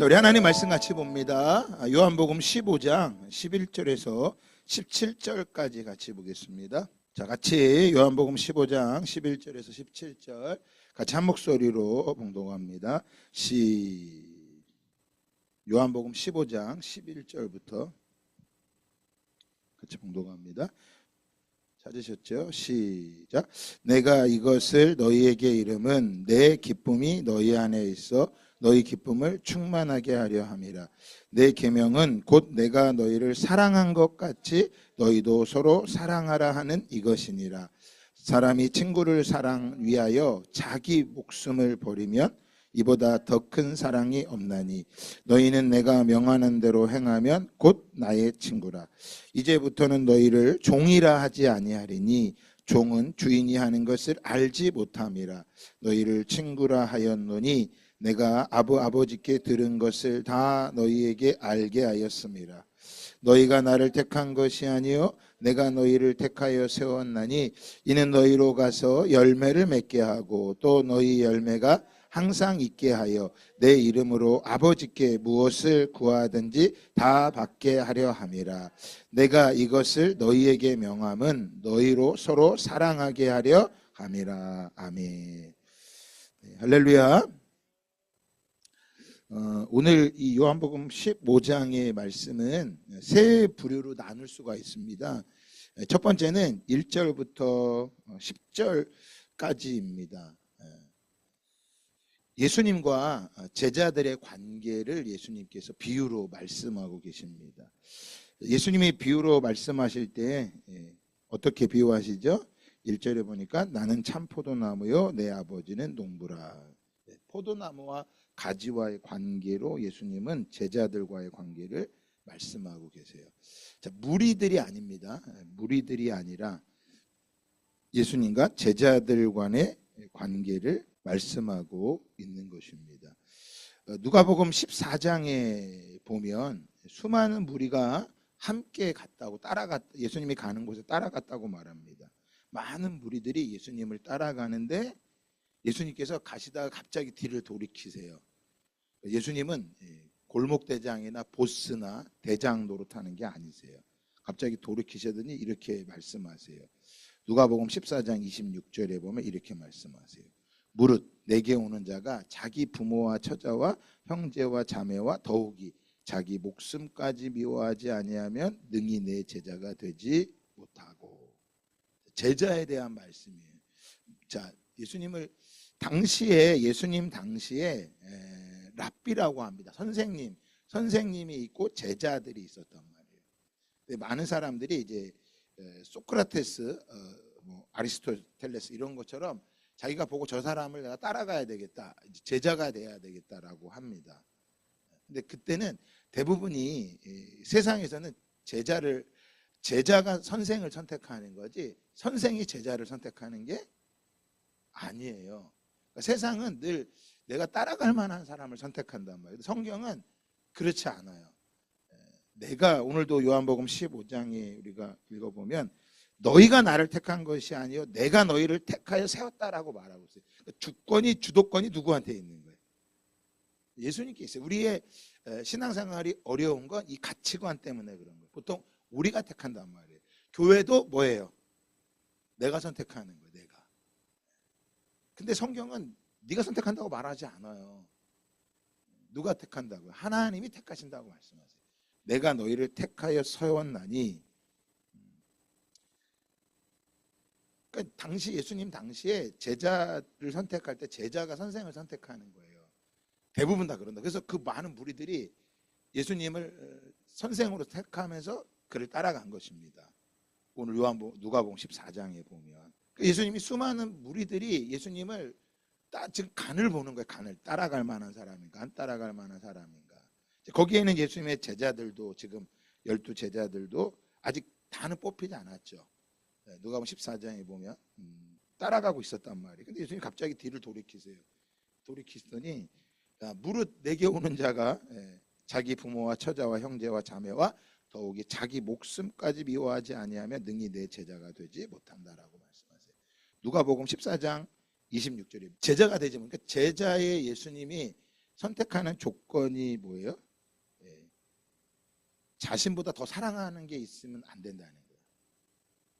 우리 하나님 말씀 같이 봅니다. 요한복음 15장 11절에서 17절까지 같이 보겠습니다. 자, 같이 요한복음 15장 11절에서 17절 같이 한 목소리로 봉독합니다. 요한복음 15장 11절부터 같이 봉독합니다. 찾으셨죠? 시작. 내가 이것을 너희에게 이름은 내 기쁨이 너희 안에 있어 너희 기쁨을 충만하게 하려 함이라. 내 계명은 곧 내가 너희를 사랑한 것 같이 너희도 서로 사랑하라 하는 이것이니라. 사람이 친구를 위하여 자기 목숨을 버리면 이보다 더 큰 사랑이 없나니 너희는 내가 명하는 대로 행하면 곧 나의 친구라. 이제부터는 너희를 종이라 하지 아니하리니 종은 주인이 하는 것을 알지 못함이라. 너희를 친구라 하였노니 내가 아버지께 들은 것을 다 너희에게 알게 하였음이라. 너희가 나를 택한 것이 아니요 내가 너희를 택하여 세웠나니 이는 너희로 가서 열매를 맺게 하고 또 너희 열매가 항상 있게 하여 내 이름으로 아버지께 무엇을 구하든지 다 받게 하려 함이라. 내가 이것을 너희에게 명함은 너희로 서로 사랑하게 하려 함이라. 아멘. 네, 할렐루야. 오늘 이 요한복음 15장의 말씀은 세 부류로 나눌 수가 있습니다. 첫 번째는 1절부터 10절까지입니다. 예수님과 제자들의 관계를 예수님께서 비유로 말씀하고 계십니다. 예수님이 비유로 말씀하실 때 어떻게 비유하시죠? 1절에 보니까 나는 참 포도나무요 내 아버지는 농부라. 포도나무와 가지와의 관계로 예수님은 제자들과의 관계를 말씀하고 계세요. 자, 무리들이 아닙니다. 무리들이 아니라 예수님과 제자들 간의 관계를 말씀하고 있는 것입니다. 누가복음 14장에 보면 수많은 무리가 함께 갔다고 예수님이 가는 곳에 따라갔다고 말합니다. 많은 무리들이 예수님을 따라가는데 예수님께서 가시다가 갑자기 뒤를 돌이키세요. 예수님은 골목대장이나 보스나 대장 노릇하는 게 아니세요. 갑자기 돌이키시더니 이렇게 말씀하세요. 누가복음 14장 26절에 보면 이렇게 말씀하세요. 무릇 내게 오는 자가 자기 부모와 처자와 형제와 자매와 더욱이 자기 목숨까지 미워하지 아니하면 능히 내 제자가 되지 못하고. 제자에 대한 말씀이에요. 자, 예수님 당시에 랍비라고 합니다. 선생님이 있고 제자들이 있었단 말이에요. 근데 많은 사람들이 이제 소크라테스, 아리스토텔레스 이런 것처럼 자기가 보고 저 사람을 내가 따라가야 되겠다, 제자가 돼야 되겠다라고 합니다. 근데 그때는 대부분이 세상에서는 제자가 선생을 선택하는 거지 선생이 제자를 선택하는 게 아니에요. 그러니까 세상은 늘 내가 따라갈 만한 사람을 선택한단 말이에요. 성경은 그렇지 않아요. 내가 오늘도 요한복음 15장에 우리가 읽어보면 너희가 나를 택한 것이 아니요 내가 너희를 택하여 세웠다라고 말하고 있어요. 그러니까 주도권이 누구한테 있는 거예요? 예수님께 있어요. 우리의 신앙생활이 어려운 건 이 가치관 때문에 그런 거예요. 보통 우리가 택한단 말이에요. 교회도 뭐예요? 내가 선택하는 거예요. 내가. 근데 성경은 네가 선택한다고 말하지 않아요. 누가 택한다고요? 하나님이 택하신다고 말씀하세요. 내가 너희를 택하여 세웠나니. 그러니까 예수님 당시에 제자를 선택할 때 제자가 선생을 선택하는 거예요. 대부분 다 그런다. 그래서 그 많은 무리들이 예수님을 선생으로 택하면서 그를 따라간 것입니다. 오늘 누가복음 14장에 보면 예수님이 수많은 무리들이 예수님을 지금 간을 보는 거예요. 간을 따라갈 만한 사람인가 안 따라갈 만한 사람인가. 거기에는 예수님의 제자들도 지금 12 제자들도 아직 다는 뽑히지 않았죠. 누가복음 14장에 보면 따라가고 있었단 말이에요. 근데 예수님이 갑자기 뒤를 돌이키시더니 무릇 내게 오는 자가 자기 부모와 처자와 형제와 자매와 더욱이 자기 목숨까지 미워하지 아니하면 능히 내 제자가 되지 못한다라고 말씀하세요. 누가복음 14장 26절에 제자가 되지 못하니까 제자의 예수님이 선택하는 조건이 뭐예요? 예, 자신보다 더 사랑하는 게 있으면 안 된다는 거예요.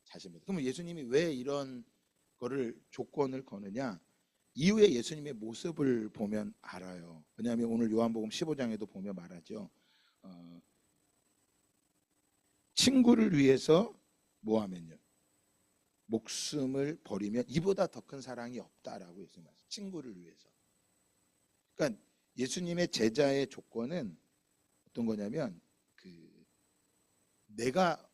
자신보다. 그러면 예수님이 왜 이런 거를 조건을 거느냐? 이후에 예수님의 모습을 보면 알아요. 왜냐하면 오늘 요한복음 15장에도 보면 말하죠. 친구를 위해서 뭐 하면요? 목숨을 버리면 이보다 더 큰 사랑이 없다라고 예수님 말씀. 친구를 위해서. 그러니까 예수님의 제자의 조건은 어떤 거냐면 내가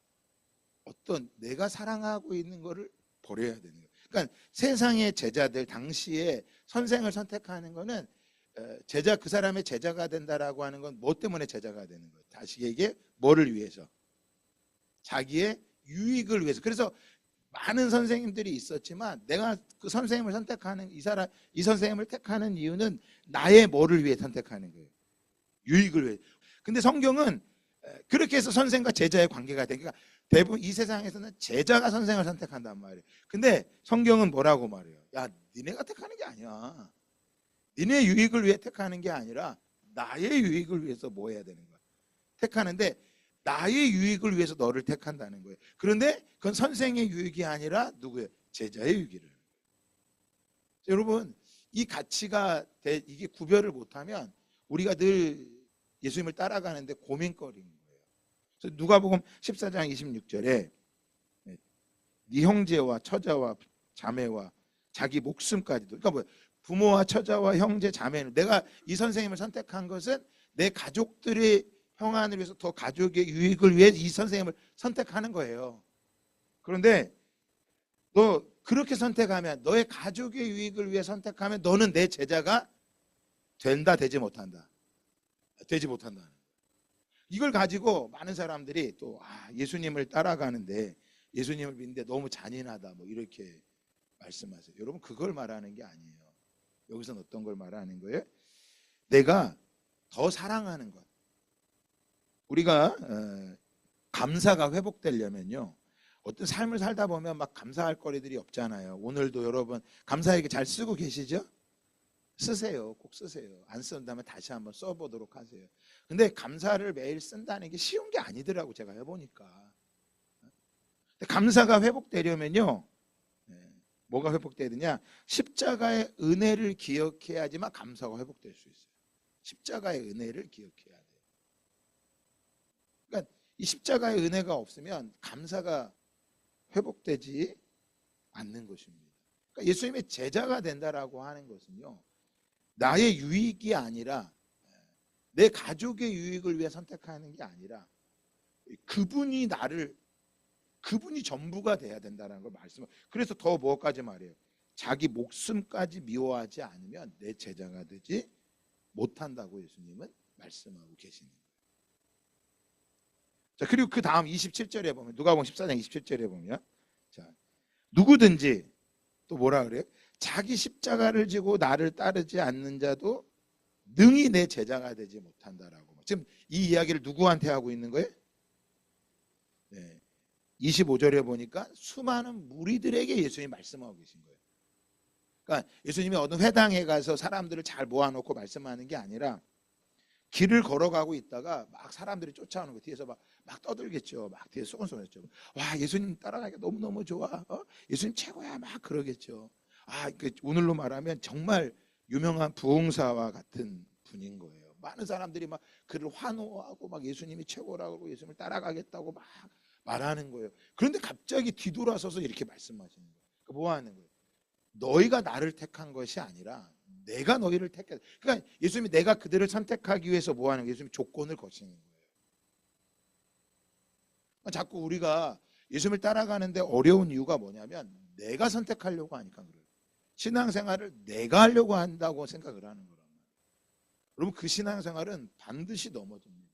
사랑하고 있는 거를 버려야 되는 거예요. 그러니까 세상의 제자들 당시에 선생을 선택하는 거는 제자 그 사람의 제자가 된다라고 하는 건 뭐 때문에 제자가 되는 거예요? 자식에게 뭐를 위해서? 자기의 유익을 위해서. 그래서 많은 선생님들이 있었지만 내가 그 선생님을 선택하는 이 선생님을 택하는 이유는 나의 뭐를 위해 선택하는 거예요? 유익을 위해. 근데 성경은 그렇게 해서 선생과 제자의 관계가 돼. 그러니까 대부분 이 세상에서는 제자가 선생을 선택한단 말이에요. 근데 성경은 뭐라고 말해요? 야, 니네가 택하는 게 아니야. 니네 유익을 위해 택하는 게 아니라 나의 유익을 위해서 뭐 해야 되는 거야? 택하는데 나의 유익을 위해서 너를 택한다는 거예요. 그런데 그건 선생의 유익이 아니라 누구예요? 제자의 유익이를. 여러분, 이 가치가 이게 구별을 못하면 우리가 늘 예수님을 따라가는데 고민거리인 거예요. 그래서 누가복음 14장 26절에 네 형제와 처자와 자매와 자기 목숨까지도, 그러니까 뭐 부모와 처자와 형제 자매는, 내가 이 선생님을 선택한 것은 내 가족들의 평안을 위해서, 더 가족의 유익을 위해 이 선생님을 선택하는 거예요. 그런데 너 그렇게 선택하면, 너의 가족의 유익을 위해 선택하면 너는 내 제자가 된다, 되지 못한다? 되지 못한다. 이걸 가지고 많은 사람들이 또 예수님을 따라가는데, 예수님을 믿는데 너무 잔인하다, 뭐 이렇게 말씀하세요. 여러분, 그걸 말하는 게 아니에요. 여기서는 어떤 걸 말하는 거예요? 내가 더 사랑하는 것. 우리가 감사가 회복되려면요, 어떤 삶을 살다 보면 막 감사할 거리들이 없잖아요. 오늘도 여러분 감사일기 잘 쓰고 계시죠? 쓰세요. 꼭 쓰세요. 안 쓴다면 다시 한번 써보도록 하세요. 근데 감사를 매일 쓴다는 게 쉬운 게 아니더라고, 제가 해보니까. 감사가 회복되려면요, 뭐가 회복돼야 되냐? 십자가의 은혜를 기억해야지만 감사가 회복될 수 있어요. 십자가의 은혜를 기억해야 돼요. 그러니까 이 십자가의 은혜가 없으면 감사가 회복되지 않는 것입니다. 그러니까 예수님의 제자가 된다라고 하는 것은요, 나의 유익이 아니라, 내 가족의 유익을 위해 선택하는 게 아니라 그분이 전부가 돼야 된다는 걸 말씀을. 그래서 더 뭐까지 말해요? 자기 목숨까지 미워하지 않으면 내 제자가 되지 못한다고 예수님은 말씀하고 계시는 거예요. 자, 그리고 그 다음 27절에 보면, 누가복음 14장 27절에 보면, 자, 누구든지 또 뭐라 그래요? 자기 십자가를 지고 나를 따르지 않는 자도 능히 내 제자가 되지 못한다라고. 지금 이 이야기를 누구한테 하고 있는 거예요? 25절에 보니까 수많은 무리들에게 예수님이 말씀하고 계신 거예요. 그러니까 예수님이 어느 회당에 가서 사람들을 잘 모아놓고 말씀하는 게 아니라, 길을 걸어가고 있다가 막 사람들이 쫓아오는 거 뒤에서 막 떠들겠죠. 막 뒤에 쏘곤쏘곤했죠. 와, 예수님 따라가니까 너무너무 좋아. 예수님 최고야. 막 그러겠죠. 오늘로 말하면 정말 유명한 부흥사와 같은 분인 거예요. 많은 사람들이 막 그를 환호하고 막 예수님이 최고라고, 예수님을 따라가겠다고 막 말하는 거예요. 그런데 갑자기 뒤돌아서서 이렇게 말씀하시는 거예요. 뭐 하는 거예요? 너희가 나를 택한 것이 아니라 내가 너희를 택했다. 그러니까 예수님이 내가 그들을 선택하기 위해서 뭐 하는 거예요? 예수님이 조건을 거시는 거예요. 그러니까 자꾸 우리가 예수님을 따라가는데 어려운 이유가 뭐냐면, 내가 선택하려고 하니까 그래요. 신앙생활을 내가 하려고 한다고 생각을 하는 거란 말이에요. 여러분, 그 신앙생활은 반드시 넘어집니다.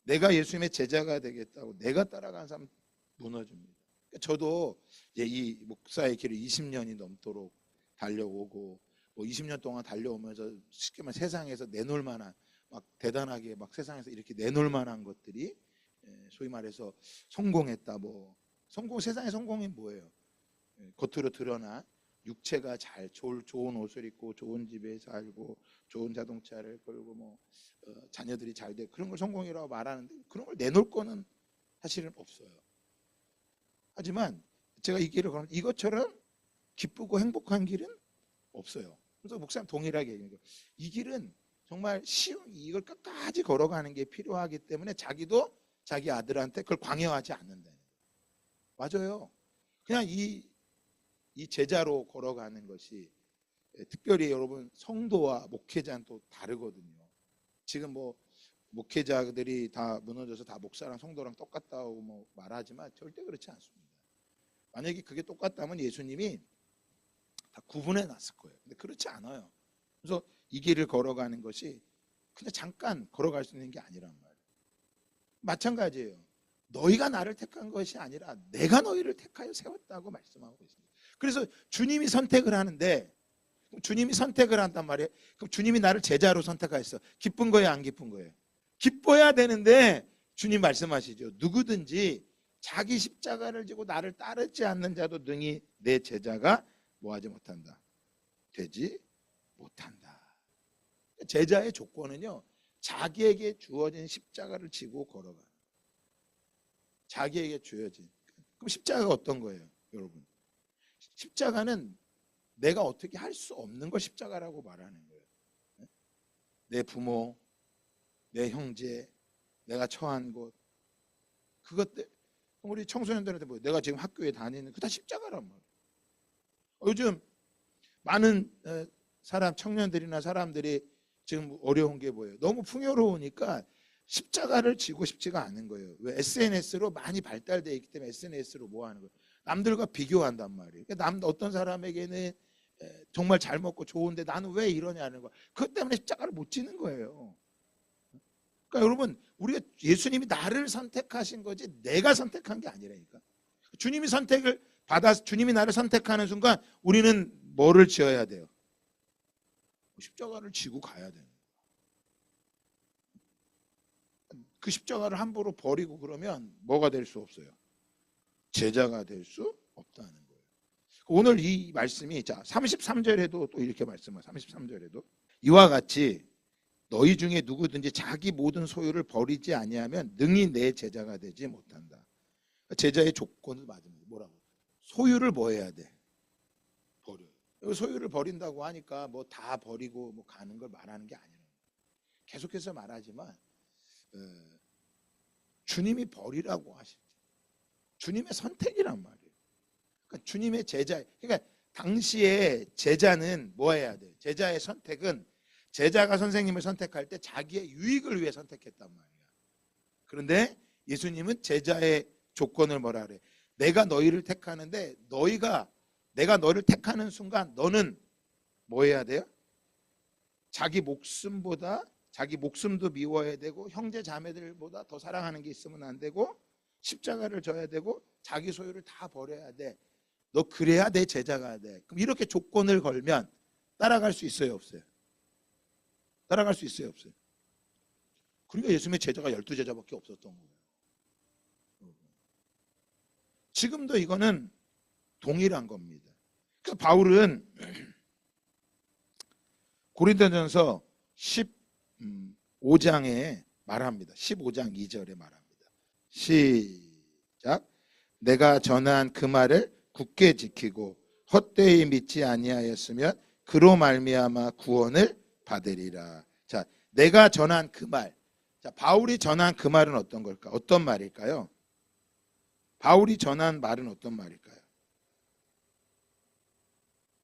내가 예수님의 제자가 되겠다고 내가 따라가는 사람은 무너집니다. 저도 이 목사의 길을 20년이 넘도록 달려오고, 20년 동안 달려오면서 쉽게 말해 세상에서 내놓을 만한, 막 대단하게 막 세상에서 이렇게 내놓을 만한 것들이, 소위 말해서 성공했다, 세상의 성공이 뭐예요? 겉으로 드러난 육체가 좋은 옷을 입고 좋은 집에 살고 좋은 자동차를 끌고 자녀들이 잘 되고 그런 걸 성공이라고 말하는데 그런 걸 내놓을 거는 사실은 없어요. 하지만 제가 이 길을 걸으면 이것처럼 기쁘고 행복한 길은 없어요. 그래서 목사님 동일하게 얘기해요. 이 길은 정말 이걸 끝까지 걸어가는 게 필요하기 때문에 자기도 자기 아들한테 그걸 강요하지 않는다. 맞아요. 그냥 이 제자로 걸어가는 것이 특별히 여러분 성도와 목회자는 또 다르거든요. 지금 목회자들이 다 무너져서 다 목사랑 성도랑 똑같다고 말하지만 절대 그렇지 않습니다. 만약에 그게 똑같다면 예수님이 다 구분해 놨을 거예요. 근데 그렇지 않아요. 그래서 이 길을 걸어가는 것이 그냥 잠깐 걸어갈 수 있는 게 아니란 말이에요. 마찬가지예요. 너희가 나를 택한 것이 아니라 내가 너희를 택하여 세웠다고 말씀하고 있습니다. 그래서 주님이 선택을 하는데 주님이 선택을 한단 말이에요. 그럼 주님이 나를 제자로 선택하셨어. 기쁜 거예요, 안 기쁜 거예요? 기뻐야 되는데 주님 말씀하시죠. 누구든지 자기 십자가를 지고 나를 따르지 않는 자도 능히 내 제자가 뭐하지 못한다. 되지 못한다. 제자의 조건은요. 자기에게 주어진 십자가를 지고 걸어가. 자기에게 주어진. 그럼 십자가가 어떤 거예요, 여러분? 십자가는 내가 어떻게 할 수 없는 걸 십자가라고 말하는 거예요. 내 부모, 내 형제, 내가 처한 곳, 그것들. 우리 청소년들한테 내가 지금 학교에 다니는 그 다 십자가란 말이에요. 요즘 많은 청년들이나 사람들이 지금 어려운 게 뭐예요? 너무 풍요로우니까 십자가를 지고 싶지가 않은 거예요. 왜? SNS로 많이 발달되어 있기 때문에 SNS로 뭐 하는 거예요? 남들과 비교한단 말이에요. 어떤 사람에게는 정말 잘 먹고 좋은데 나는 왜 이러냐는 거야. 그것 때문에 십자가를 못 지는 거예요. 그러니까 여러분, 우리가 예수님이 나를 선택하신 거지 내가 선택한 게 아니라니까. 주님이 선택을 받아서 주님이 나를 선택하는 순간 우리는 뭐를 지어야 돼요? 십자가를 지고 가야 되는 거예요. 그 십자가를 함부로 버리고 그러면 뭐가 될 수 없어요? 제자가 될 수 없다는 거예요. 오늘 이 말씀이 33절에도 또 이렇게 말씀해요. 33절에도 이와 같이 너희 중에 누구든지 자기 모든 소유를 버리지 아니하면 능히 내 제자가 되지 못한다. 제자의 조건을 맞으면 뭐라고? 소유를 뭐 해야 돼? 버려요. 소유를 버린다고 하니까 다 버리고 가는 걸 말하는 게 아니라 계속해서 말하지만 주님이 버리라고 하시죠. 주님의 선택이란 말이에요. 그러니까 주님의 제자. 그러니까 당시에 제자는 뭐 해야 돼? 제자의 선택은 제자가 선생님을 선택할 때 자기의 유익을 위해 선택했단 말이야. 그런데 예수님은 제자의 조건을 뭐라 그래? 내가 너희를 택하는데 내가 너를 택하는 순간 너는 뭐 해야 돼요? 자기 목숨도 미워야 되고 형제 자매들보다 더 사랑하는 게 있으면 안 되고 십자가를 져야 되고 자기 소유를 다 버려야 돼. 너 그래야 내 제자가 돼. 그럼 이렇게 조건을 걸면 따라갈 수 있어요, 없어요? 따라갈 수 있어요, 없어요? 그러니까 예수님의 제자가 12제자밖에 없었던 거예요. 지금도 이거는 동일한 겁니다. 그래서 바울은 고린도전서 15장에 말합니다. 15장 2절에 말합니다. 시작. 내가 전한 그 말을 굳게 지키고 헛되이 믿지 아니하였으면 그로 말미암아 구원을 받으리라. 자, 내가 전한 그 말. 자, 바울이 전한 그 말은 어떤 걸까? 어떤 말일까요? 바울이 전한 말은 어떤 말일까요?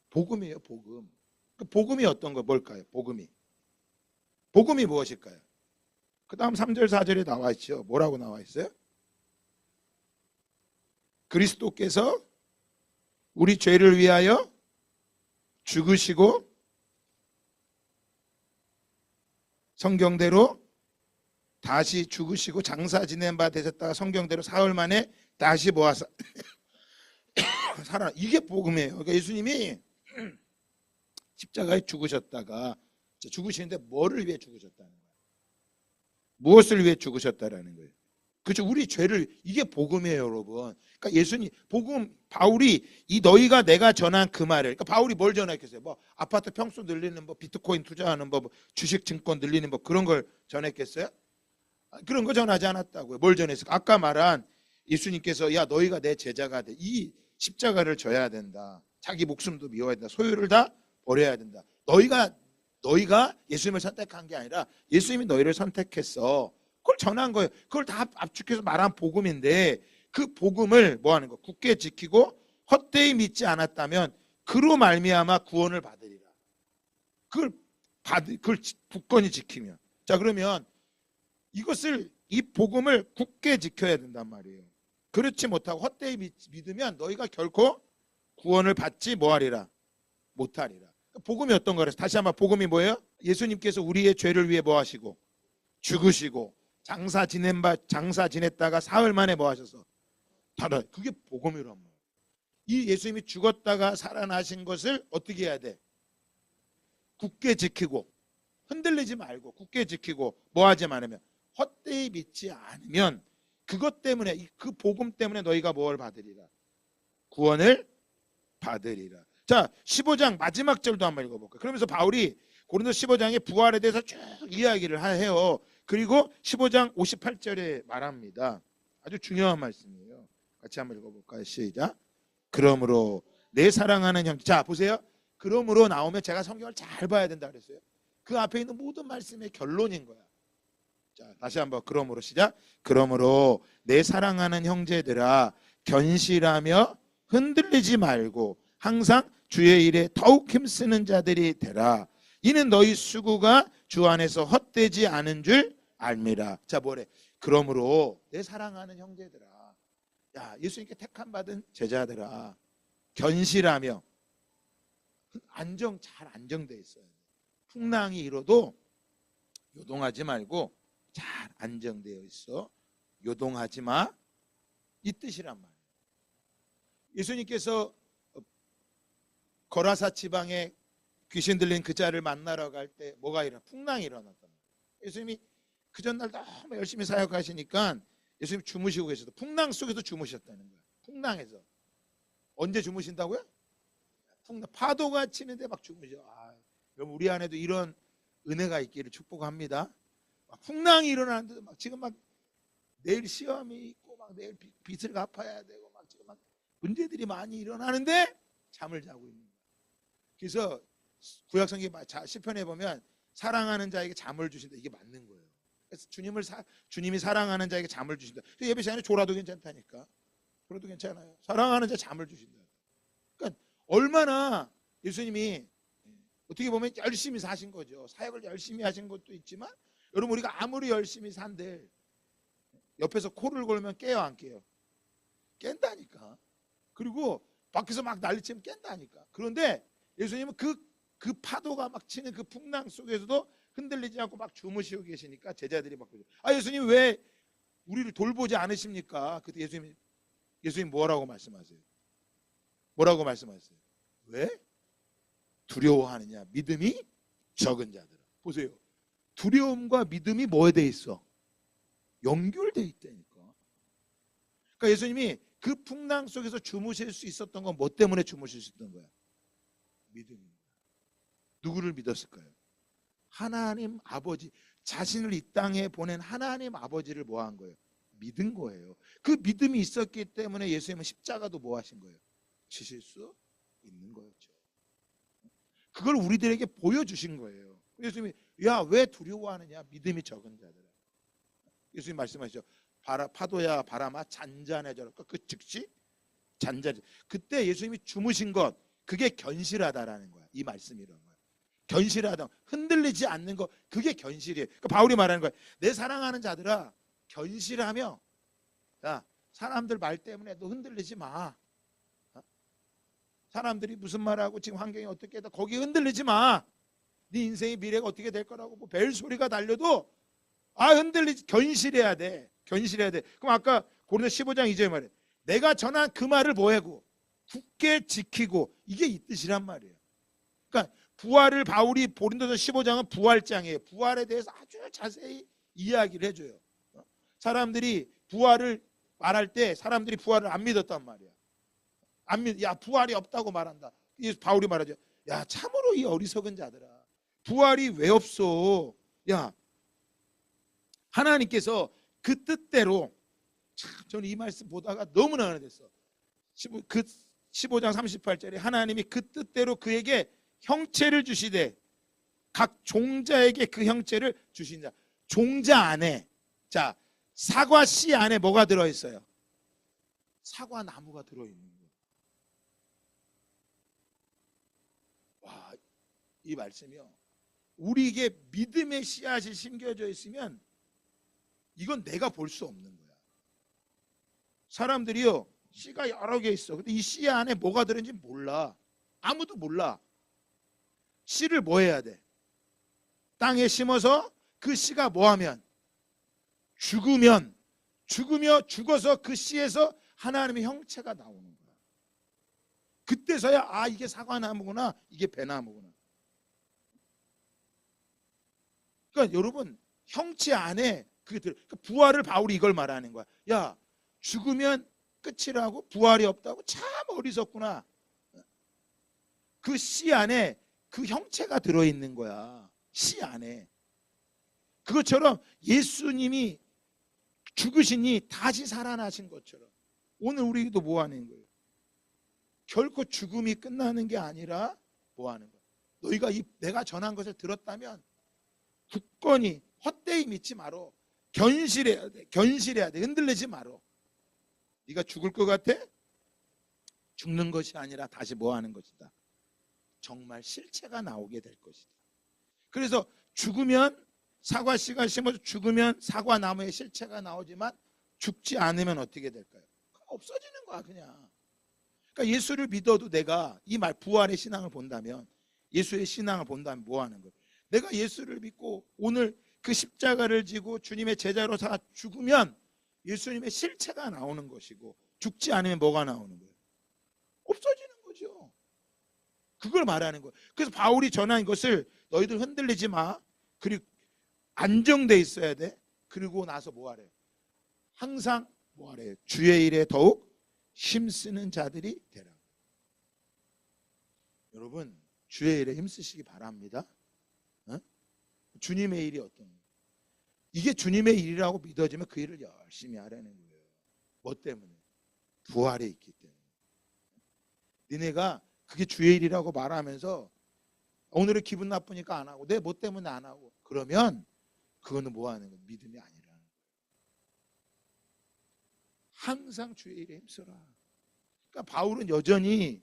복음이에요, 복음. 그 복음이 어떤 거 뭘까요? 복음이 무엇일까요? 그 다음 3절 4절에 나와 있죠. 뭐라고 나와 있어요? 그리스도께서 우리 죄를 위하여 죽으시고 성경대로 다시 죽으시고 장사 지낸 바 되셨다가 성경대로 사흘 만에 다시 모아서 살아. 이게 복음이에요. 그러니까 예수님이 십자가에 죽으셨다가 죽으시는데 뭐를 위해 죽으셨다는 거예요? 무엇을 위해 죽으셨다라는 거예요? 그죠? 우리 죄를, 이게 복음이에요, 여러분. 그러니까 예수님 복음, 바울이 이 너희가 내가 전한 그 말을, 그러니까 바울이 뭘 전했겠어요? 뭐 아파트 평수 늘리는 뭐 비트코인 투자하는 뭐 주식 증권 늘리는 뭐 그런 걸 전했겠어요? 그런 거 전하지 않았다고요. 뭘 전했을까? 아까 말한 예수님께서 야 너희가 내 제자가 돼. 이 십자가를 져야 된다. 자기 목숨도 미워야 된다. 소유를 다 버려야 된다. 너희가 예수님을 선택한 게 아니라 예수님이 너희를 선택했어. 그걸 전한 거예요. 그걸 다 압축해서 말한 복음인데, 그 복음을 뭐 하는 거? 굳게 지키고 헛되이 믿지 않았다면 그로 말미암아 구원을 받으리라. 그걸 굳건히 지키면. 자, 그러면 이 복음을 굳게 지켜야 된단 말이에요. 그렇지 못하고 헛되이 믿으면 너희가 결코 구원을 받지 뭐하리라? 못하리라. 복음이 어떤 거래서 다시 한번 복음이 뭐예요? 예수님께서 우리의 죄를 위해 뭐 하시고 죽으시고 장사 지냈다가 사흘 만에 뭐 하셔서 달아. 그게 복음이란 말이에요. 이 예수님이 죽었다가 살아나신 것을 어떻게 해야 돼? 굳게 지키고 흔들리지 말고 굳게 지키고 뭐 하지 않으면 헛되이 믿지 않으면 그것 때문에, 그 복음 때문에 너희가 뭘 받으리라? 구원을 받으리라. 자, 15장 마지막 절도 한번 읽어볼까요? 그러면서 바울이 고린도서 15장의 부활에 대해서 쭉 이야기를 해요. 그리고 15장 58절에 말합니다. 아주 중요한 말씀이에요. 같이 한번 읽어볼까요? 시작. 그러므로 내 사랑하는 형, 자 보세요. 그러므로 나오면 제가 성경을 잘 봐야 된다 그랬어요. 그 앞에 있는 모든 말씀의 결론인 거야. 자, 다시 한번 그러므로 시작. 그러므로 내 사랑하는 형제들아 견실하며 흔들리지 말고 항상 주의 일에 더욱 힘쓰는 자들이 되라. 이는 너희 수고가 주 안에서 헛되지 않은 줄 알미라. 자, 뭐래? 그러므로 내 사랑하는 형제들아, 야 예수님께 택함 받은 제자들아, 견실하며 잘 안정돼 있어요. 풍랑이 일어도 요동하지 말고 잘 안정되어 있어. 요동하지 마. 이 뜻이란 말이에요. 예수님께서 거라사 지방에 귀신 들린 그 자를 만나러 갈 때 뭐가 풍랑이 일어났단 말이에요. 예수님이 그 전날 너무 열심히 사역하시니까 예수님이 주무시고 계셔도 풍랑 속에서 주무셨다는 거예요. 풍랑에서. 언제 주무신다고요? 파도가 치는데 막 주무셔. 여러분 우리 안에도 이런 은혜가 있기를 축복합니다. 풍랑이 일어나는데도 막 지금 막 내일 시험이 있고 막 내일 빚을 갚아야 되고 막 지금 막 문제들이 많이 일어나는데 잠을 자고 있는 거예요. 그래서 구약성경 시편에 보면 사랑하는 자에게 잠을 주신다. 이게 맞는 거예요. 그래서 주님이 사랑하는 자에게 잠을 주신다. 예배 시간에 졸아도 괜찮다니까. 졸아도 괜찮아요. 사랑하는 자 잠을 주신다. 그러니까 얼마나 예수님이 어떻게 보면 열심히 사신 거죠. 사역을 열심히 하신 것도 있지만 여러분 우리가 아무리 열심히 산들 옆에서 코를 골면 깨요 안 깨요? 깬다니까. 그리고 밖에서 막 난리치면 깬다니까. 그런데 예수님은 그 파도가 막 치는 그 풍랑 속에서도 흔들리지 않고 막 주무시고 계시니까 제자들이 막 그러죠. 예수님 왜 우리를 돌보지 않으십니까? 그때 예수님 뭐라고 말씀하세요? 뭐라고 말씀하세요? 왜? 두려워하느냐? 믿음이 적은 자들. 보세요. 두려움과 믿음이 뭐에 돼 있어? 연결돼 있다니까. 그러니까 예수님이 그 풍랑 속에서 주무실 수 있었던 건 뭐 때문에 주무실 수 있던 거야? 믿음입니다. 누구를 믿었을까요? 하나님 아버지, 자신을 이 땅에 보낸 하나님 아버지를 뭐 한 거예요? 믿은 거예요. 그 믿음이 있었기 때문에 예수님은 십자가도 뭐 하신 거예요? 지실 수 있는 거였죠. 그걸 우리들에게 보여주신 거예요. 예수님이 야 왜 두려워하느냐? 믿음이 적은 자들아. 예수님 말씀하시죠. 파도야 바람아 잔잔해져라. 그 즉시 잔잔해. 그때 예수님이 주무신 것, 그게 견실하다라는 거야. 이 말씀이 이런 거야. 견실하다. 흔들리지 않는 거, 그게 견실이에요. 그러니까 바울이 말하는 거야. 내 사랑하는 자들아 견실하며, 야 사람들 말 때문에 너 흔들리지 마. 사람들이 무슨 말하고 지금 환경이 어떻게 해도 거기 흔들리지 마. 네 인생의 미래가 어떻게 될 거라고 뭐 벨 소리가 달려도 흔들리지, 견실해야 돼. 견실해야 돼. 그럼 아까 고린도서 15장 2절에 말해. 내가 전한 그 말을 뭐하고 굳게 지키고, 이게 이 뜻이란 말이에요. 그러니까 부활을 바울이 고린도서 15장은 부활장이에요. 부활에 대해서 아주 자세히 이야기를 해줘요. 사람들이 부활을 말할 때 사람들이 부활을 안 믿었단 말이야. 야, 부활이 없다고 말한다. 바울이 말하죠. 야, 참으로 이 어리석은 자들아. 부활이 왜 없어? 야, 하나님께서 그 뜻대로, 참 저는 이 말씀 보다가 너무나 은혜됐어. 그 15장 38절에 하나님이 그 뜻대로 그에게 형체를 주시되 각 종자에게 그 형체를 주신 자. 종자 안에, 자, 사과 씨 안에 뭐가 들어있어요? 사과 나무가 들어있는 거예요. 와, 이 말씀이요, 우리에게 믿음의 씨앗이 심겨져 있으면 이건 내가 볼 수 없는 거야. 사람들이요, 씨가 여러 개 있어. 근데 이 씨 안에 뭐가 들어있는지 몰라. 아무도 몰라. 씨를 뭐 해야 돼? 땅에 심어서 그 씨가 뭐 하면? 죽어서 그 씨에서 하나님의 형체가 나오는 거야. 그때서야 아, 이게 사과나무구나, 이게 배나무구나. 그러니까 여러분, 형체 안에 그러니까 부활을 바울이 이걸 말하는 거야. 야, 죽으면 끝이라고? 부활이 없다고? 참 어리석구나. 그 씨 안에 그 형체가 들어있는 거야. 씨 안에. 그것처럼 예수님이 죽으시니 다시 살아나신 것처럼 오늘 우리도 뭐 하는 거예요? 결코 죽음이 끝나는 게 아니라 뭐 하는 거야? 너희가 내가 전한 것을 들었다면 굳건히 헛되이 믿지 말어. 견실해야 돼. 흔들리지 말어. 네가 죽을 것 같아? 죽는 것이 아니라 다시 뭐 하는 것이다? 정말 실체가 나오게 될 것이다. 그래서 죽으면, 사과 씨가 심어서 죽으면 사과 나무의 실체가 나오지만 죽지 않으면 어떻게 될까요? 없어지는 거야, 그냥. 그러니까 예수를 믿어도 내가 이 말 부활의 신앙을 본다면, 예수의 신앙을 본다면 뭐 하는 거예요? 내가 예수를 믿고 오늘 그 십자가를 지고 주님의 제자로 살아 죽으면 예수님의 실체가 나오는 것이고, 죽지 않으면 뭐가 나오는 거예요? 없어지는 거죠. 그걸 말하는 거예요. 그래서 바울이 전한 것을 너희들 흔들리지 마. 그리고 안정돼 있어야 돼. 그리고 나서 뭐 하래? 항상 뭐 하래? 주의 일에 더욱 힘쓰는 자들이 되라. 여러분, 주의 일에 힘쓰시기 바랍니다. 어? 주님의 일이 어떤 거예요? 이게 주님의 일이라고 믿어지면 그 일을 열심히 하라는 거예요. 뭐 때문에? 부활에 있기 때문에. 니네가 그게 주의 일이라고 말하면서 오늘은 기분 나쁘니까 안 하고 내 뭐 때문에 안 하고 그러면 그거는 뭐 하는 거예요? 믿음이 아니라는 거예요. 항상 주의 일에 힘써라. 그러니까 바울은 여전히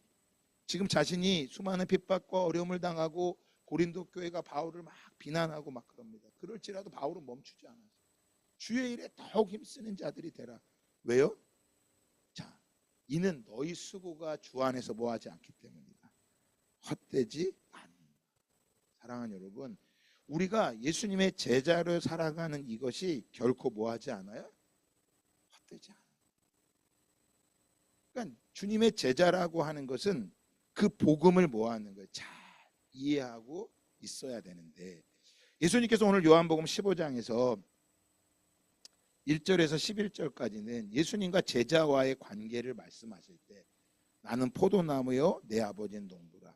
지금 자신이 수많은 핍박과 어려움을 당하고 고린도 교회가 바울을 막 비난하고 막 그럽니다. 그럴지라도 바울은 멈추지 않았어요. 주의 일에 더욱 힘쓰는 자들이 되라. 왜요? 자, 이는 너희 수고가 주 안에서 뭐하지 않기 때문이다. 헛되지 않는다. 사랑하는 여러분, 우리가 예수님의 제자로 살아가는 이것이 결코 뭐하지 않아요? 헛되지 않아요. 그러니까 주님의 제자라고 하는 것은 그 복음을 뭐하는 거예요? 잘 이해하고 있어야 되는데, 예수님께서 오늘 요한복음 15장에서 1절에서 11절까지는 예수님과 제자와의 관계를 말씀하실 때 나는 포도나무요 내 아버지는 농부라.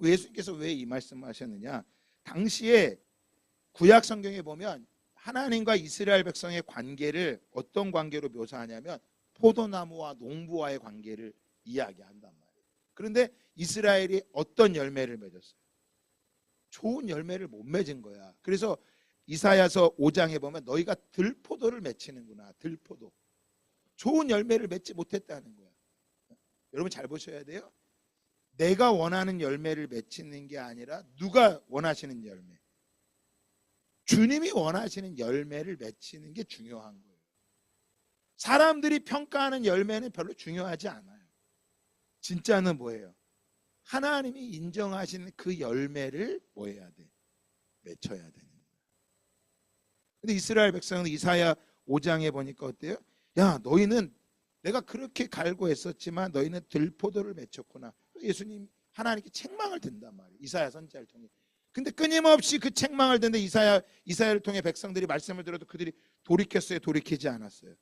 예수님께서 왜 이 말씀을 하셨느냐? 당시에 구약 성경에 보면 하나님과 이스라엘 백성의 관계를 어떤 관계로 묘사하냐면 포도나무와 농부와의 관계를 이야기한단 말이에요. 그런데 이스라엘이 어떤 열매를 맺었어요? 좋은 열매를 못 맺은 거야. 그래서 이사야서 5장에 보면 너희가 들포도를 맺히는구나. 들포도. 좋은 열매를 맺지 못했다는 거야. 여러분 잘 보셔야 돼요. 내가 원하는 열매를 맺히는 게 아니라 누가 원하시는 열매. 주님이 원하시는 열매를 맺히는 게 중요한 거예요. 사람들이 평가하는 열매는 별로 중요하지 않아요. 진짜는 뭐예요? 하나님이 인정하시는 그 열매를 뭐 해야 돼? 맺혀야 되는 거예요. 근데 이스라엘 백성은 이사야 5장에 보니까 어때요? 야, 너희는 내가 그렇게 갈구했었지만 너희는 들포도를 맺혔구나. 예수님 하나님께 책망을 든단 말이에요. 이사야 선지자를 통해. 근데 끊임없이 그 책망을 듣는데 이사야를 통해 백성들이 말씀을 들어도 그들이 돌이켰어요? 돌이키지 않았어요?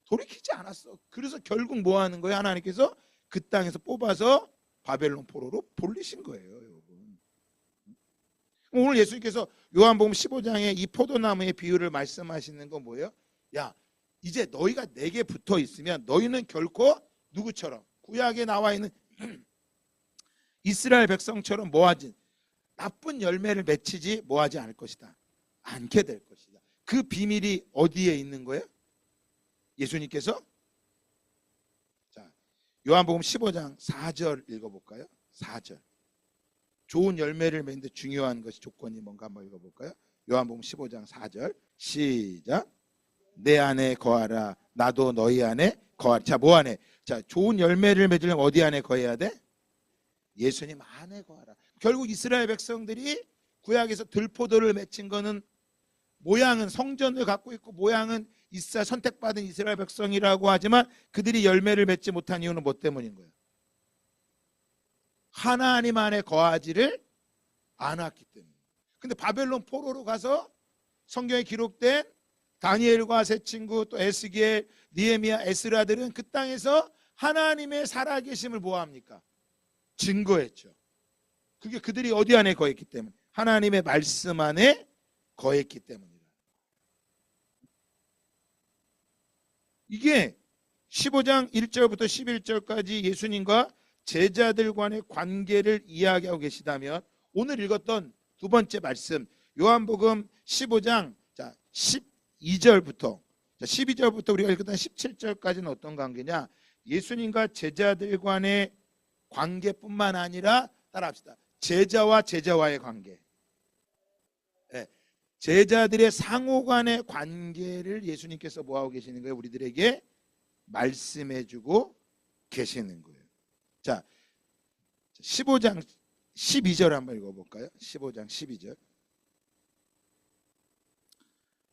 돌이키지 않았어. 그래서 결국 뭐 하는 거예요? 하나님께서 그 땅에서 뽑아서 바벨론 포로로 돌리신 거예요, 여러분. 오늘 예수님께서 요한복음 15장에 이 포도나무의 비유를 말씀하시는 건 뭐예요? 야, 이제 너희가 내게 붙어 있으면 너희는 결코 누구처럼? 구약에 나와 있는 이스라엘 백성처럼 뭐하지? 나쁜 열매를 맺히지 뭐하지 않을 것이다. 않게 될 것이다. 그 비밀이 어디에 있는 거예요? 예수님께서 자, 요한복음 15장 4절 읽어볼까요? 4절. 좋은 열매를 맺는데 중요한 것이 조건이 뭔가 한번 읽어볼까요? 요한복음 15장 4절 시작. 내 안에 거하라 나도 너희 안에 거하라. 자, 뭐 안에? 자, 좋은 열매를 맺으려면 어디 안에 거해야 돼? 예수님 안에 거하라. 결국 이스라엘 백성들이 구약에서 들포도를 맺힌 거는 모양은 성전을 갖고 있고 모양은 선택받은 이스라엘 백성이라고 하지만 그들이 열매를 맺지 못한 이유는 뭐 때문인 거예요? 하나님 안에 거하지를 않았기 때문에. 근데 바벨론 포로로 가서 성경에 기록된 다니엘과 세 친구 또 에스겔, 니에미야, 에스라들은 그 땅에서 하나님의 살아계심을 뭐합니까? 증거했죠. 그게 그들이 어디 안에 거했기 때문에 하나님의 말씀 안에 거했기 때문이라. 이게 15장 1절부터 11절까지 예수님과 제자들 간의 관계를 이야기하고 계시다면 오늘 읽었던 두 번째 말씀 요한복음 15장 12절부터 12절부터 우리가 읽었던 17절까지는 어떤 관계냐? 예수님과 제자들 간의 관계뿐만 아니라 따라합시다. 제자와 제자와의 관계. 네. 제자들의 상호 간의 관계를 예수님께서 뭐하고 계시는 거예요? 우리들에게 말씀해주고 계시는 거예요. 자, 15장 12절 한번 읽어볼까요? 15장 12절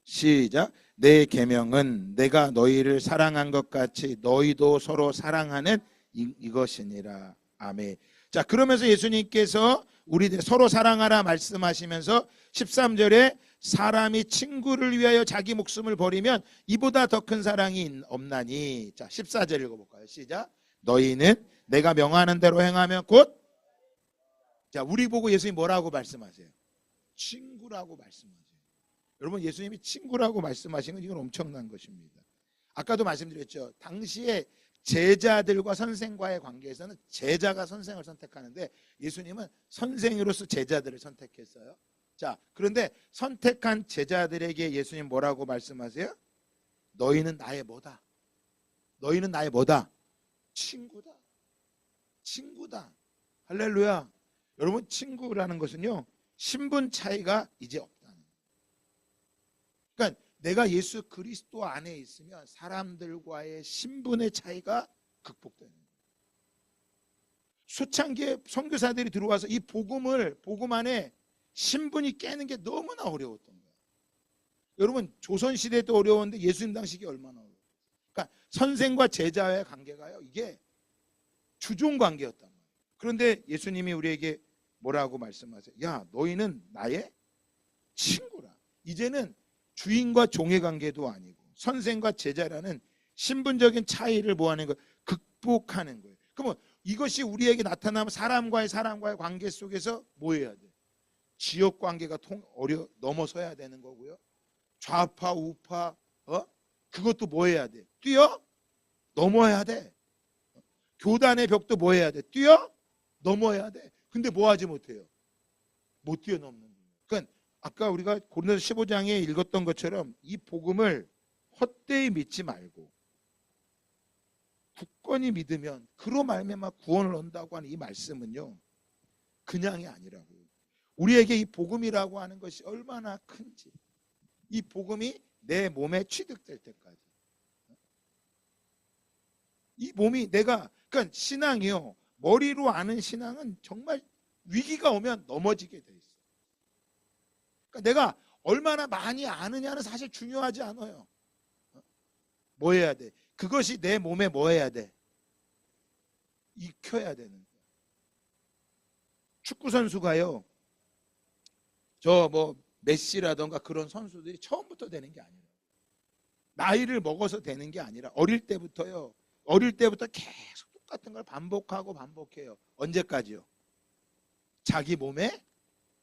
시작. 내 계명은 내가 너희를 사랑한 것 같이 너희도 서로 사랑하는 이것이니라. 아멘. 자, 그러면서 예수님께서 우리들 서로 사랑하라 말씀하시면서 13절에 사람이 친구를 위하여 자기 목숨을 버리면 이보다 더 큰 사랑이 없나니. 자, 14절 읽어볼까요? 시작. 너희는 내가 명하는 대로 행하면 곧. 자, 우리 보고 예수님 뭐라고 말씀하세요? 친구라고 말씀하세요. 여러분, 예수님이 친구라고 말씀하신 건 이건 엄청난 것입니다. 아까도 말씀드렸죠. 당시에 제자들과 선생과의 관계에서는 제자가 선생을 선택하는데 예수님은 선생으로서 제자들을 선택했어요. 자, 그런데 선택한 제자들에게 예수님 뭐라고 말씀하세요? 너희는 나의 뭐다? 너희는 나의 뭐다? 친구다. 친구다. 할렐루야. 여러분, 친구라는 것은요, 신분 차이가 이제 없다는 거예요. 그러니까 내가 예수 그리스도 안에 있으면 사람들과의 신분의 차이가 극복되는 거예요. 수창기의 선교사들이 들어와서 이 복음 안에 신분이 깨는 게 너무나 어려웠던 거예요. 여러분, 조선시대도 어려웠는데 예수님 당시에 얼마나 어려워요. 그러니까 선생과 제자의 관계가요, 이게 주종 관계였단 말이에요. 그런데 예수님이 우리에게 뭐라고 말씀하세요? 야, 너희는 나의 친구라. 이제는 주인과 종의 관계도 아니고 선생과 제자라는 신분적인 차이를 뭐하는 거예요? 극복하는 거예요. 그러면 이것이 우리에게 나타나면 사람과의 관계 속에서 뭐 해야 돼? 지역 관계가 넘어서야 되는 거고요. 좌파 우파 그것도 뭐 해야 돼? 넘어야 돼. 교단의 벽도 뭐 해야 돼? 넘어야 돼. 근데 뭐 하지 못해요? 못 뛰어넘는 거예요. 그러니까 아까 우리가 고린도서 15장에 읽었던 것처럼 이 복음을 헛되이 믿지 말고 굳건히 믿으면 그로 말미암아 구원을 얻는다고 하는 이 말씀은요, 그냥이 아니라고요. 우리에게 이 복음이라고 하는 것이 얼마나 큰지, 이 복음이 내 몸에 취득될 때까지, 이 몸이 그러니까 신앙이요, 머리로 아는 신앙은 정말 위기가 오면 넘어지게 돼 있어요. 그러니까 내가 얼마나 많이 아느냐는 사실 중요하지 않아요. 뭐 해야 돼? 그것이 내 몸에 뭐 해야 돼? 익혀야 되는 거야. 축구 선수가요, 저 뭐 메시라던가 그런 선수들이 처음부터 되는 게 아니에요. 나이를 먹어서 되는 게 아니라 어릴 때부터요. 어릴 때부터 계속 똑같은 걸 반복하고 반복해요. 언제까지요? 자기 몸에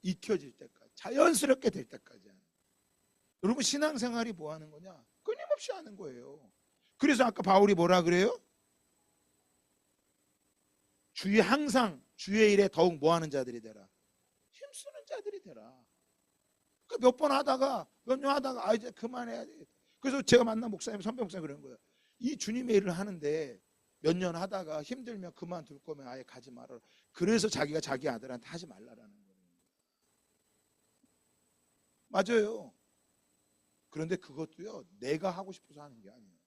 익혀질 때까지, 자연스럽게 될 때까지. 여러분 신앙생활이 뭐 하는 거냐? 끊임없이 하는 거예요. 그래서 아까 바울이 뭐라 그래요? 주의 항상 주의 일에 더욱 뭐 하는 자들이 되라? 힘쓰는 자들이 되라. 몇 번 하다가 몇 년 하다가 이제 그만해야 돼. 그래서 제가 만난 목사님, 선배 목사님 그러는 거예요. 이 주님의 일을 하는데 몇 년 하다가 힘들면 그만둘 거면 아예 가지 말아라. 그래서 자기가 자기 아들한테 하지 말라라는 거예요. 맞아요. 그런데 그것도요, 내가 하고 싶어서 하는 게 아니에요.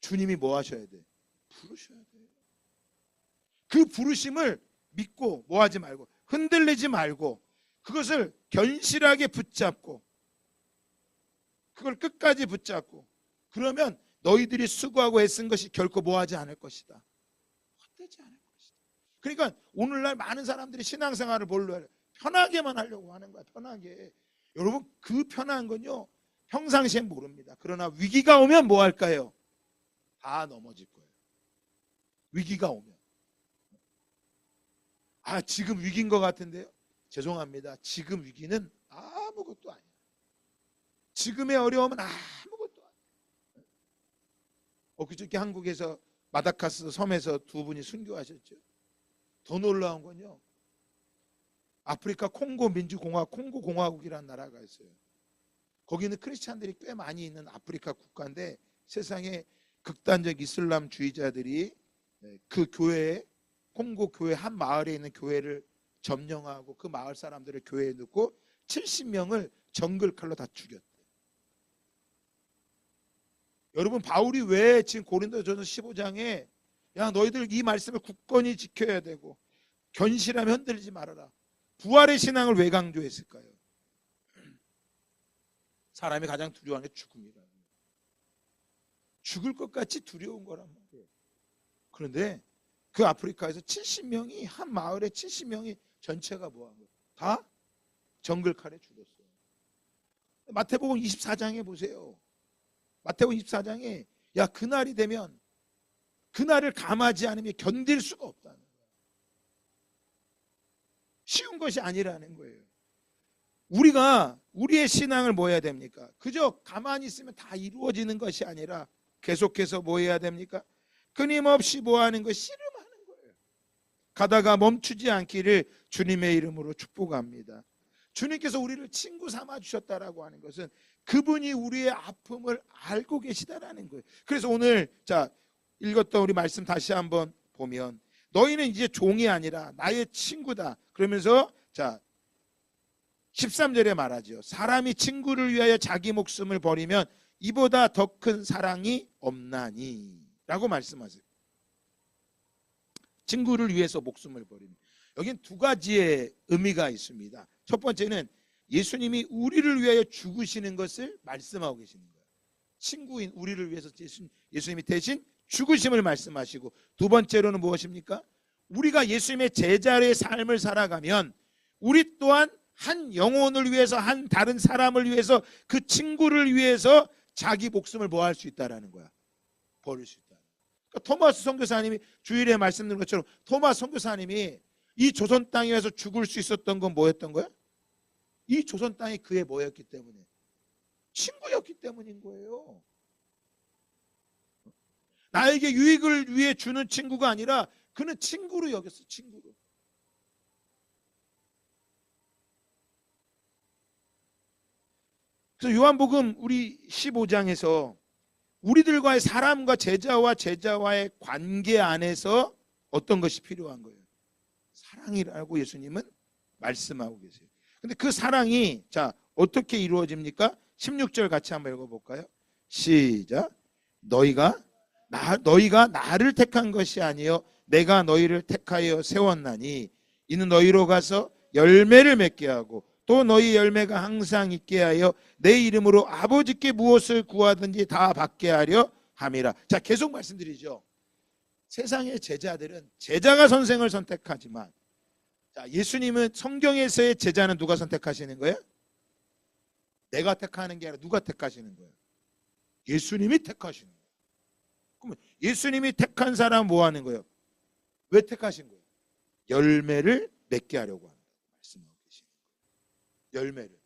주님이 뭐 하셔야 돼? 부르셔야 돼요. 그 부르심을 믿고 뭐 하지 말고, 흔들리지 말고, 그것을 견실하게 붙잡고, 그걸 끝까지 붙잡고, 그러면 너희들이 수고하고 애쓴 것이 결코 뭐 하지 않을 것이다. 헛되지 않을 것이다. 그러니까 오늘날 많은 사람들이 신앙생활을 뭘로 해요? 편하게만 하려고 하는 거야. 편하게. 여러분 그 편한 건요, 평상시엔 모릅니다. 그러나 위기가 오면 뭐 할까요? 다 넘어질 거예요. 위기가 오면. 지금 위기인 것 같은데요? 죄송합니다. 지금 위기는 아무것도 아니에요. 지금의 어려움은 아무것도 아니에요. 그저께 한국에서 마다카스 섬에서 두 분이 순교하셨죠. 더 놀라운 건요, 아프리카 콩고 민주공화국, 콩고 공화국이라는 나라가 있어요. 거기는 크리스찬들이 꽤 많이 있는 아프리카 국가인데, 세상에 극단적 이슬람주의자들이 그 교회에, 콩고 교회 한 마을에 있는 교회를 점령하고 그 마을 사람들을 교회에 넣고 70명을 정글칼로 다 죽였대. 여러분 바울이 왜 지금 고린도전서 15장에 야 너희들 이 말씀을 굳건히 지켜야 되고 견실하면 흔들리지 말아라, 부활의 신앙을 왜 강조했을까요? 사람이 가장 두려워하는 게 죽음이라는 거예요. 죽을 것 같이 두려운 거란 말이에요. 그런데 그 아프리카에서 70명이, 한 마을에 70명이 전체가 뭐한 거예요? 다 정글칼에 죽었어요. 마태복음 24장에 보세요. 마태복음 24장에 야 그날이 되면 그날을 감하지 않으면 견딜 수가 없다는 거예요. 쉬운 것이 아니라는 거예요. 우리가 우리의 신앙을 뭐 해야 됩니까? 그저 가만히 있으면 다 이루어지는 것이 아니라 계속해서 뭐 해야 됩니까? 끊임없이 뭐 하는 거, 씨름하는 거예요. 가다가 멈추지 않기를 주님의 이름으로 축복합니다. 주님께서 우리를 친구 삼아 주셨다라고 하는 것은 그분이 우리의 아픔을 알고 계시다라는 거예요. 그래서 오늘 읽었던 우리 말씀 다시 한번 보면, 너희는 이제 종이 아니라 나의 친구다. 그러면서 13절에 말하죠. 사람이 친구를 위하여 자기 목숨을 버리면 이보다 더 큰 사랑이 없나니 라고 말씀하세요. 친구를 위해서 목숨을 버리면, 여긴 두 가지의 의미가 있습니다. 첫 번째는 예수님이 우리를 위하여 죽으시는 것을 말씀하고 계시는 거예요. 친구인 우리를 위해서 예수님이 대신 죽으심을 말씀하시고, 두 번째로는 무엇입니까? 우리가 예수님의 제자의 삶을 살아가면 우리 또한 한 영혼을 위해서, 한 다른 사람을 위해서, 그 친구를 위해서 자기 목숨을 뭐 할 수 있다라는 거야. 버릴 수 있다. 그러니까 토마스 선교사님이 주일에 말씀드린 것처럼 토마스 선교사님이 이 조선 땅에 와서 죽을 수 있었던 건 뭐였던 거야? 이 조선 땅이 그의 뭐였기 때문에? 친구였기 때문인 거예요. 나에게 유익을 위해 주는 친구가 아니라 그는 친구로 여겼어. 친구로. 그래서 요한복음 우리 15장에서 우리들과의 사람과 제자와의 관계 안에서 어떤 것이 필요한 거예요? 사랑이라고 예수님은 말씀하고 계세요. 근데 그 사랑이 어떻게 이루어집니까? 16절 같이 한번 읽어볼까요? 시작. 너희가 나를 택한 것이 아니요 내가 너희를 택하여 세웠나니 이는 너희로 가서 열매를 맺게 하고 또 너희 열매가 항상 있게 하여 내 이름으로 아버지께 무엇을 구하든지 다 받게 하려 함이라. 계속 말씀드리죠. 세상의 제자들은 제자가 선생을 선택하지만, 예수님은 성경에서의 제자는 누가 선택하시는 거예요? 내가 택하는 게 아니라 누가 택하시는 거예요? 예수님이 택하시는 거예요. 그러면 예수님이 택한 사람 뭐 하는 거예요? 왜 택하신 거예요? 열매를 맺게 하려고 한다고 말씀하고 계시는 거예요. 열매를.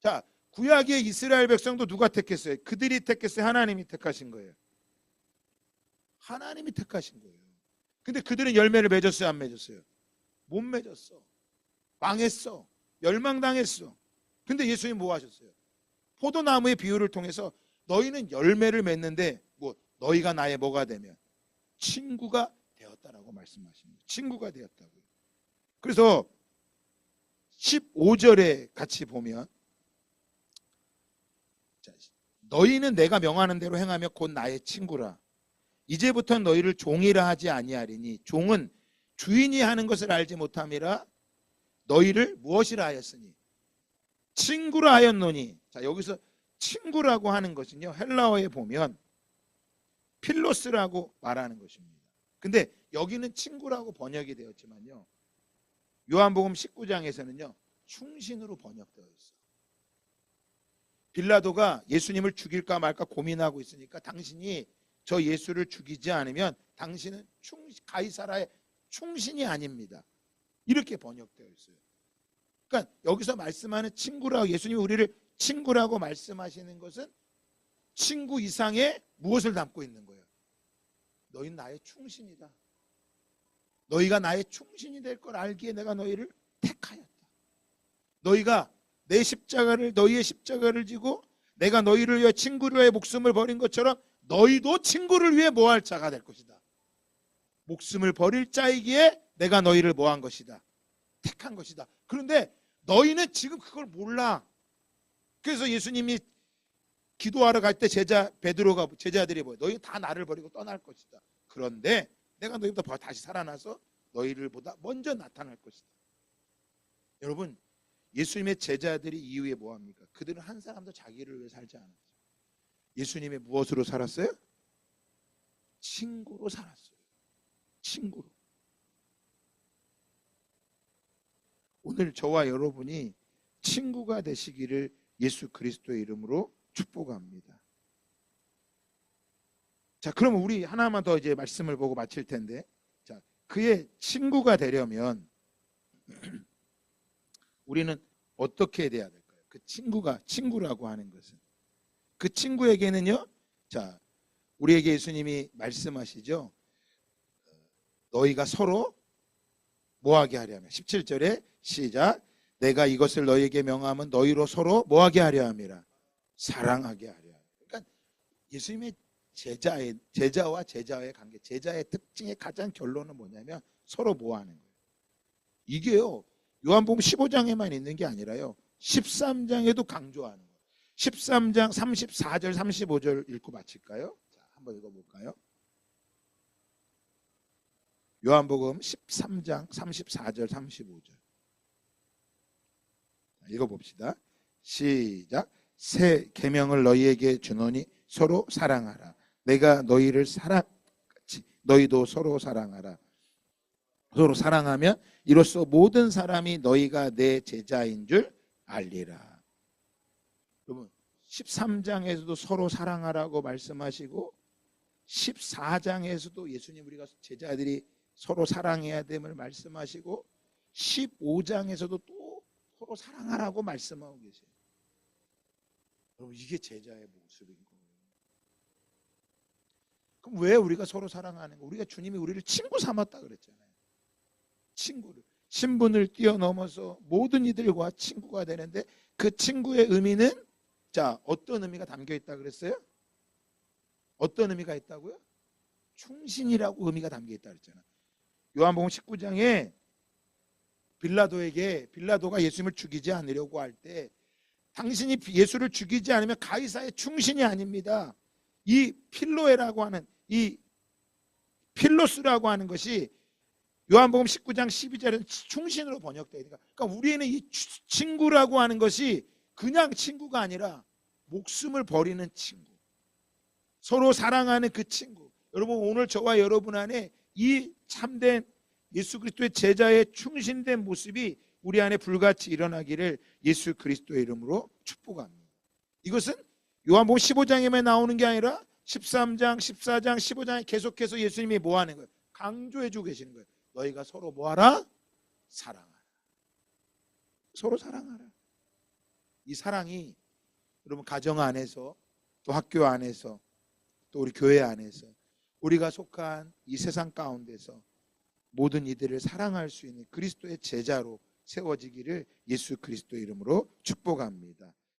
자, 구약의 이스라엘 백성도 누가 택했어요? 그들이 택했어요? 하나님이 택하신 거예요? 하나님이 택하신 거예요. 근데 그들은 열매를 맺었어요? 안 맺었어요? 못 맺었어. 망했어. 멸망당했어. 근데 예수님 뭐 하셨어요? 포도나무의 비유를 통해서 너희는 열매를 맺는데 뭐 너희가 나의 뭐가 되면 친구가 되었다라고 말씀하십니다. 친구가 되었다고요. 그래서 15절에 같이 보면 너희는 내가 명하는 대로 행하며 곧 나의 친구라. 이제부터 너희를 종이라 하지 아니하리니 종은 주인이 하는 것을 알지 못함이라 너희를 무엇이라 하였으니 친구라 하였노니. 자, 여기서 친구라고 하는 것은요, 헬라어에 보면 필로스라고 말하는 것입니다. 근데 여기는 친구라고 번역이 되었지만요, 요한복음 19장에서는요 충신으로 번역되어 있어요. 빌라도가 예수님을 죽일까 말까 고민하고 있으니까 당신이 저 예수를 죽이지 않으면 당신은 가이사라의 충신이 아닙니다. 이렇게 번역되어 있어요. 그러니까 여기서 말씀하는 친구라고, 예수님이 우리를 친구라고 말씀하시는 것은 친구 이상의 무엇을 담고 있는 거예요? 너희는 나의 충신이다. 너희가 나의 충신이 될 걸 알기에 내가 너희를 택하였다. 너희가 내 십자가를, 너희의 십자가를 지고 내가 너희를 위해 친구를 위해 목숨을 버린 것처럼 너희도 친구를 위해 뭐할 자가 될 것이다. 목숨을 버릴 자이기에 내가 너희를 뭐한 것이다. 택한 것이다. 그런데 너희는 지금 그걸 몰라. 그래서 예수님이 기도하러 갈 때 제자들이 뭐예요? 너희 다 나를 버리고 떠날 것이다. 그런데 내가 너희보다 다시 살아나서 너희들보다 먼저 나타날 것이다. 여러분, 예수님의 제자들이 이후에 뭐합니까? 그들은 한 사람도 자기를 위해 살지 않았어요. 예수님의 무엇으로 살았어요? 친구로 살았어요. 친구로. 오늘 저와 여러분이 친구가 되시기를 예수 그리스도의 이름으로 축복합니다. 자, 그럼 우리 하나만 더 이제 말씀을 보고 마칠 텐데, 자, 그의 친구가 되려면 우리는 어떻게 돼야 될까요? 그 친구라고 하는 것은, 그 친구에게는요, 자, 우리에게 예수님이 말씀하시죠. 너희가 서로 뭐하게 하려면, 17절에 시작. 내가 이것을 너희에게 명하면 너희로 서로 뭐하게 하려 함이라. 사랑하게 하려. 그러니까 예수님의 제자와 제자의 관계, 제자의 특징의 가장 결론은 뭐냐면 서로 뭐하는 거예요. 이게요, 요한복음 15장에만 있는 게 아니라요, 13장에도 강조하는 거예요. 13장 34절 35절 읽고 마칠까요? 자, 한번 읽어볼까요? 요한복음 13장 34절 35절 읽어봅시다. 시작. 새 계명을 너희에게 주노니 서로 사랑하라. 내가 너희를 사랑같이 너희도 서로 사랑하라. 서로 사랑하면 이로써 모든 사람이 너희가 내 제자인 줄 알리라. 여러분, 13장에서도 서로 사랑하라고 말씀하시고 14장에서도 예수님 우리가 제자들이 서로 사랑해야 됨을 말씀하시고 15장에서도 또 서로 사랑하라고 말씀하고 계세요. 여러분, 이게 제자의 모습인 거예요. 그럼 왜 우리가 서로 사랑하는 거? 우리가 주님이 우리를 친구 삼았다 그랬잖아요. 친구를, 신분을 뛰어넘어서 모든 이들과 친구가 되는데 그 친구의 의미는, 자, 어떤 의미가 담겨 있다 그랬어요? 어떤 의미가 있다고요? 충신이라고 의미가 담겨 있다 그랬잖아요. 요한복음 19장에 빌라도가 예수님을 죽이지 않으려고 할 때 당신이 예수를 죽이지 않으면 가이사의 충신이 아닙니다. 이 필로에라고 하는, 이 필로스라고 하는 것이 요한복음 19장 12절에는 충신으로 번역되어 있으니까, 그러니까 우리에는 이 친구라고 하는 것이 그냥 친구가 아니라 목숨을 버리는 친구, 서로 사랑하는 그 친구. 여러분, 오늘 저와 여러분 안에 이 참된 예수 그리스도의 제자의 충신된 모습이 우리 안에 불같이 일어나기를 예수 그리스도의 이름으로 축복합니다. 이것은 요한복음 15장에만 나오는 게 아니라 13장, 14장, 15장에 계속해서 예수님이 뭐 하는 거예요? 강조해주고 계시는 거예요. 너희가 서로 뭐 하라? 사랑하라. 서로 사랑하라. 이 사랑이 여러분 가정 안에서, 또 학교 안에서, 또 우리 교회 안에서, 우리가 속한 이 세상 가운데서 모든 이들을 사랑할 수 있는 그리스도의 제자로 세워지기를 예수 그리스도의 이름으로 축복합니다.